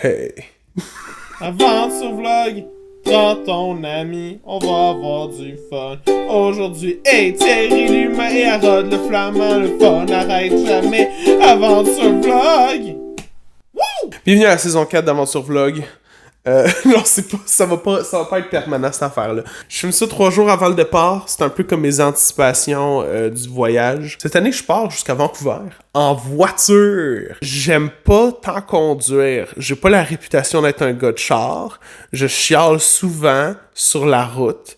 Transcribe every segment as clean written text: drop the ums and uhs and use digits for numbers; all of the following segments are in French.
Hey. Aventure Vlog, prends ton ami, on va avoir du fun. Aujourd'hui, hey, Thierry l'humain et Harold le flamand, le fun n'arrête jamais. Aventure Vlog! Woo! Bienvenue à la saison 4 d'Aventure Vlog. Non, ça va pas être permanent cette affaire-là. Je filme ça 3 jours avant le départ. C'est un peu comme mes anticipations du voyage. Cette année, je pars jusqu'à Vancouver en voiture. J'aime pas tant conduire. J'ai pas la réputation d'être un gars de char. Je chiale souvent sur la route.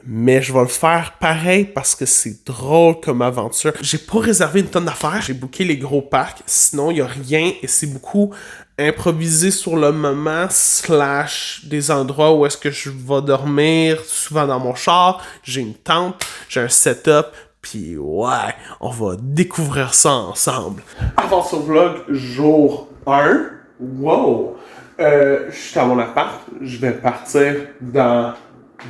Mais je vais le faire pareil parce que c'est drôle comme aventure. J'ai pas réservé une tonne d'affaires. J'ai booké les gros parcs. Sinon, il y a rien et c'est beaucoup improvisé sur le moment / des endroits où est-ce que je vais dormir, souvent dans mon char. J'ai une tente, j'ai un setup. Puis ouais, on va découvrir ça ensemble. Aventure Vlog jour 1. Wow! Je suis à mon appart. Je vais partir dans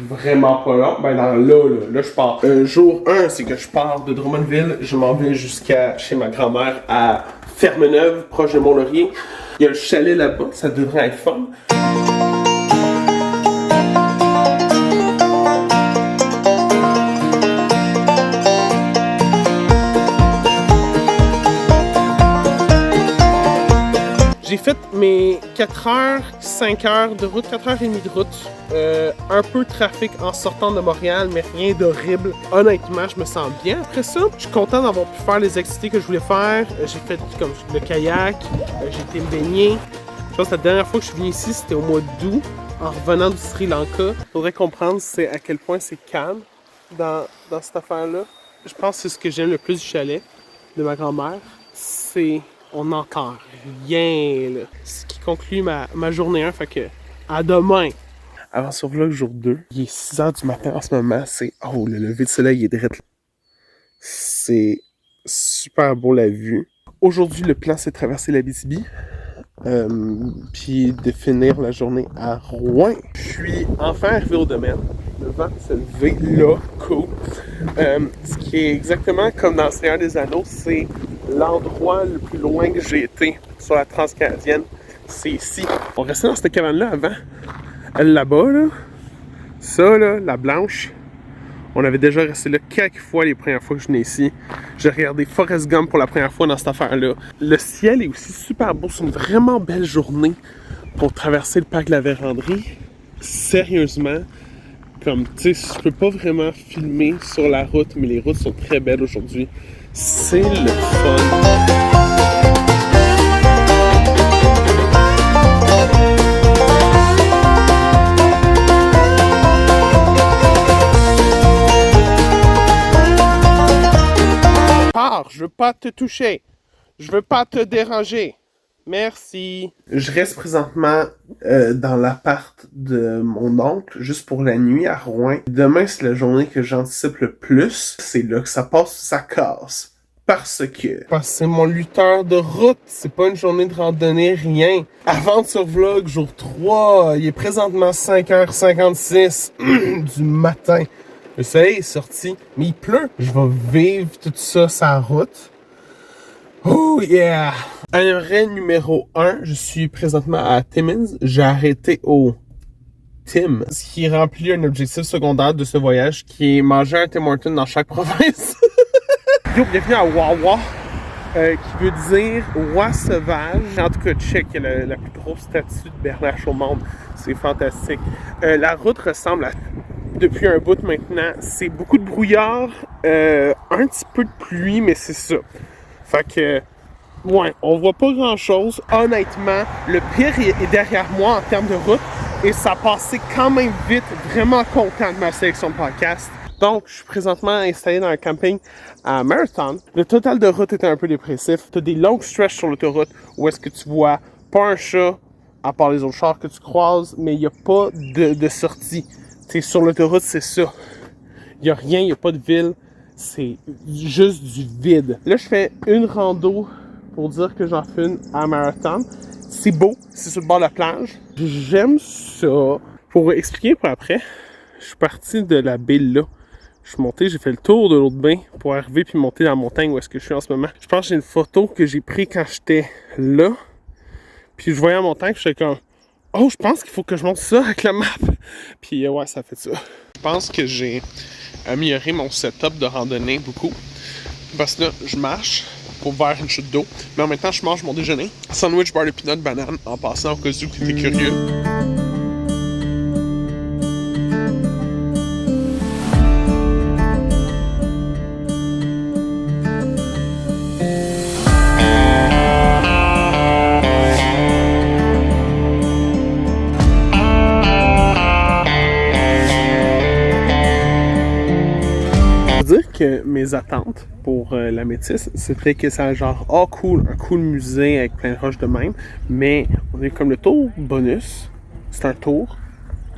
vraiment pas long. Ben là, je pars. Jour 1, c'est que je pars de Drummondville. Je m'en vais jusqu'à chez ma grand-mère à Fermeneuve, proche de Mont-Laurier. Il y a le chalet là-bas, ça devrait être fun. J'ai fait mes 4 heures, 5 heures de route, 4 heures et demie de route. Un peu de trafic en sortant de Montréal, mais rien d'horrible. Honnêtement, je me sens bien après ça. Je suis content d'avoir pu faire les activités que je voulais faire. J'ai fait comme le kayak, j'ai été me baigner. Je pense que la dernière fois que je suis venu ici, c'était au mois d'août, en revenant du Sri Lanka. Il faudrait comprendre c'est à quel point c'est calme dans cette affaire-là. Je pense que c'est ce que j'aime le plus du chalet de ma grand-mère. C'est... on n'entend rien, là. Ce qui conclut ma journée 1, fait que à demain! Aventure Vlog jour 2. Il est 6h du matin en ce moment, c'est... oh, le lever de soleil est direct. C'est super beau la vue. Aujourd'hui, le plan, c'est de traverser l'Abitibi, puis de finir la journée à Rouen. Je suis enfin arrivé au domaine. Le vent s'est levé là, cool. Ce qui est exactement comme dans le Seigneur des Anneaux, c'est l'endroit le plus loin que j'ai été sur la Transcanadienne. C'est ici. On restait dans cette cabane-là avant. Elle là-bas, là. Ça, là, la blanche. On avait déjà resté là quelques fois les premières fois que je venais ici. J'ai regardé Forrest Gump pour la première fois dans cette affaire-là. Le ciel est aussi super beau. C'est une vraiment belle journée pour traverser le parc de la Vérandrie. Sérieusement, comme, tu sais, je peux pas vraiment filmer sur la route, mais les routes sont très belles aujourd'hui. C'est le fun. Je veux pas te toucher. Je veux pas te déranger. Merci. Je reste présentement dans l'appart de mon oncle, juste pour la nuit à Rouen. Demain, c'est la journée que j'anticipe le plus. C'est là que ça passe, ça casse. Parce que c'est mon lutteur de route. C'est pas une journée de randonnée, rien. Aventure Vlog, jour 3. Il est présentement 5h56 du matin. Le soleil est sorti, mais il pleut. Je vais vivre tout ça sur la route. Oh yeah! Arrêt numéro 1, je suis présentement à Timmins. J'ai arrêté au Tim, ce qui remplit un objectif secondaire de ce voyage, qui est manger un Tim Hortons dans chaque province. Yo, bienvenue à Wawa, qui veut dire roi sauvage. En tout cas, check, il y a la plus grosse statue de Bernache au monde. C'est fantastique. La route ressemble à... depuis un bout maintenant, c'est beaucoup de brouillard, un petit peu de pluie, mais c'est ça. Fait que, ouais, on voit pas grand-chose. Honnêtement, le pire est derrière moi en termes de route, et ça passait quand même vite. Vraiment content de ma sélection de podcast. Donc, je suis présentement installé dans un camping à Marathon. Le total de route était un peu dépressif. T'as des longues stretches sur l'autoroute où est-ce que tu vois pas un chat, à part les autres chars que tu croises, mais il n'y a pas de sortie. T'sais, sur l'autoroute, c'est ça. Il n'y a rien, il n'y a pas de ville. C'est juste du vide. Là, je fais une rando pour dire que j'en fais une à Marathon. C'est beau, c'est sur le bord de la plage. J'aime ça. Pour expliquer pour après, je suis parti de la baie là. Je suis monté, j'ai fait le tour de l'autre baie pour arriver puis monter dans la montagne où est-ce que je suis en ce moment. Je pense que j'ai une photo que j'ai prise quand j'étais là. Puis je voyais la montagne, puis j'étais comme, oh, je pense qu'il faut que je monte ça avec la map. Puis ouais, ça fait ça. Je pense que j'ai amélioré mon setup de randonnée beaucoup. Parce que là, je marche pour vers une chute d'eau, mais en même temps, je mange mon déjeuner. Sandwich, beurre de peanut, banane, en passant au cas où tu étais curieux. Dire que mes attentes pour la métisse, c'était que ça genre, cool, un cool musée avec plein de roches de même, mais on est comme le tour bonus, c'est un tour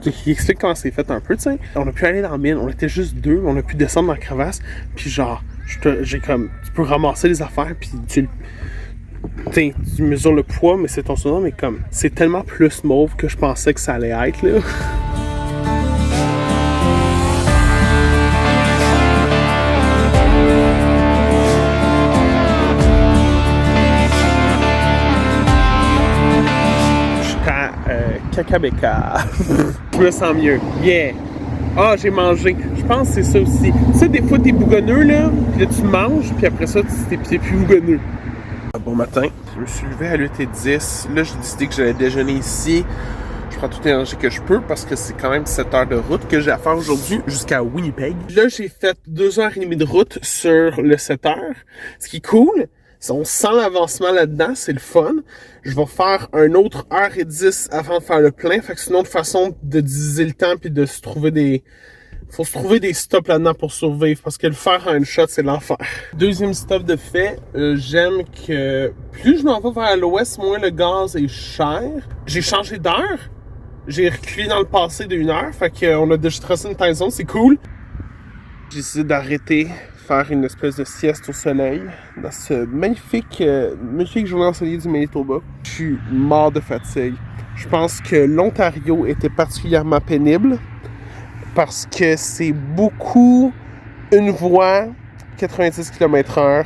qui explique comment c'est fait un peu, tu sais. On a pu aller dans la mine, on était juste deux, on a pu descendre dans la crevasse, puis genre, j'ai comme, tu peux ramasser les affaires, puis tu mesures le poids, mais c'est ton sourire, mais comme, c'est tellement plus mauve que je pensais que ça allait être, là. Kakabeka. Je me sens mieux. Yeah! Ah, j'ai mangé. Je pense que c'est ça aussi. Tu sais, des fois, t'es bougonneux, là, puis là, tu manges, puis après ça, t'es plus bougonneux. Bon matin. Je me suis levé à 8h10. Là, j'ai décidé que j'allais déjeuner ici. Je prends toute l'énergie que je peux parce que c'est quand même 7 heures de route que j'ai à faire aujourd'hui jusqu'à Winnipeg. Là, j'ai fait 2h30 de route sur le 7 heures. Ce qui est cool. On sent l'avancement là-dedans, c'est le fun. Je vais faire un autre 1h10 avant de faire le plein. Fait que c'est une autre façon de diviser le temps puis de se trouver des... Faut se trouver des stops là-dedans pour survivre parce que le faire en une shot, c'est l'enfer. Deuxième stop de fait, j'aime que plus je m'en vais vers l'ouest, moins le gaz est cher. J'ai changé d'heure. J'ai reculé dans le passé de 1 heure. Fait qu'on a déjà tracé une time zone, c'est cool. J'ai décidé d'arrêter, faire une espèce de sieste au soleil dans ce magnifique journée ensoleillée du Manitoba. Je suis mort de fatigue. Je pense que l'Ontario était particulièrement pénible parce que c'est beaucoup une voie 90 km/h,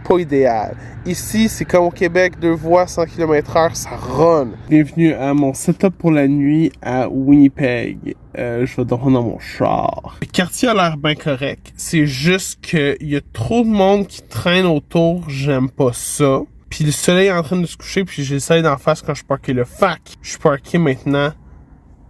pas idéal. Ici, c'est comme au Québec, 2 voies 100 km/h, ça run. Bienvenue à mon setup pour la nuit à Winnipeg. Je vais dormir dans mon char. Le quartier a l'air bien correct. C'est juste qu'il y a trop de monde qui traîne autour. J'aime pas ça. Puis le soleil est en train de se coucher, puis j'ai le soleil d'en face quand je suis parqué le fac. Je suis parqué maintenant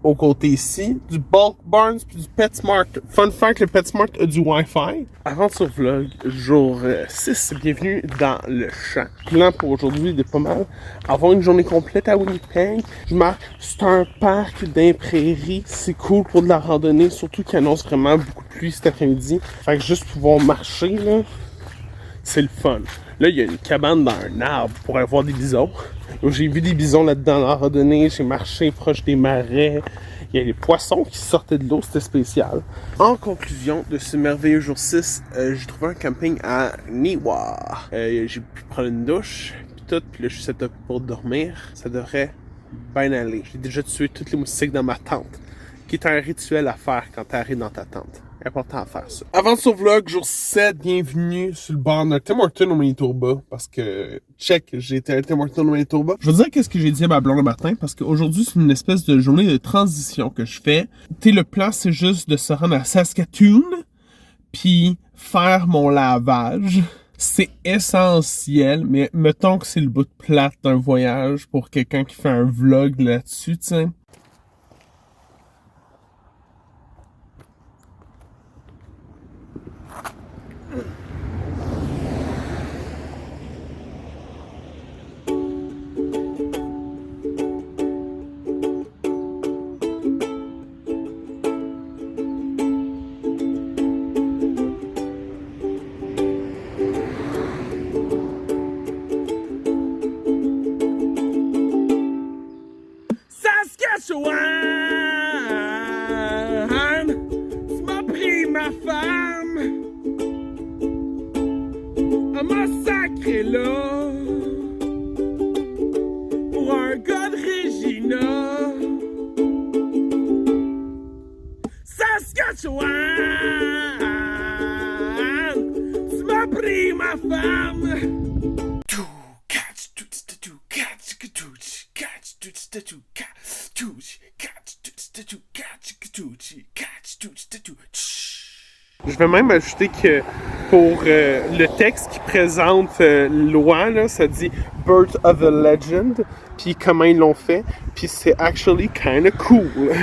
au côté ici, du Bulk Barnes puis du PetSmart. Fun fact, le PetSmart a du Wi-Fi. Aventure Vlog, jour 6, bienvenue dans le champ. Plan pour aujourd'hui de pas mal. Avoir une journée complète à Winnipeg. Je marque, c'est un parc d'imprairies. C'est cool pour de la randonnée, surtout qu'il annonce vraiment beaucoup de pluie cet après-midi. Fait que juste pouvoir marcher, là, c'est le fun. Là, il y a une cabane dans un arbre pour aller voir des bisons. J'ai vu des bisons là-dedans dans la randonnée. J'ai marché proche des marais. Il y a des poissons qui sortaient de l'eau. C'était spécial. En conclusion de ce merveilleux jour 6, j'ai trouvé un camping à Niwa. J'ai pu prendre une douche, puis tout. Puis là, je suis set-up pour dormir. Ça devrait bien aller. J'ai déjà tué toutes les moustiques dans ma tente, qui est un rituel à faire quand tu arrives dans ta tente. Important à faire ça. Aventure Vlog, jour 7, bienvenue sur le bar de Tim Hortons au Manitoba. Parce que, check, j'ai été à Tim Hortons au Manitoba. Je veux dire qu'est-ce que j'ai dit à ma blonde le matin, parce qu'aujourd'hui, c'est une espèce de journée de transition que je fais. Tu sais, le plan, c'est juste de se rendre à Saskatoon, puis faire mon lavage. C'est essentiel, mais mettons que c'est le bout de plate d'un voyage pour quelqu'un qui fait un vlog là-dessus, tu sais. Saskatchewan, tu m'as pris ma femme, elle m'a sacré là, pour un gars de Regina. Saskatchewan, tu m'as pris ma femme. Je vais même ajouter que pour le texte qui présente Loi, là, ça dit Birth of a Legend, puis comment ils l'ont fait, puis c'est actually kinda cool.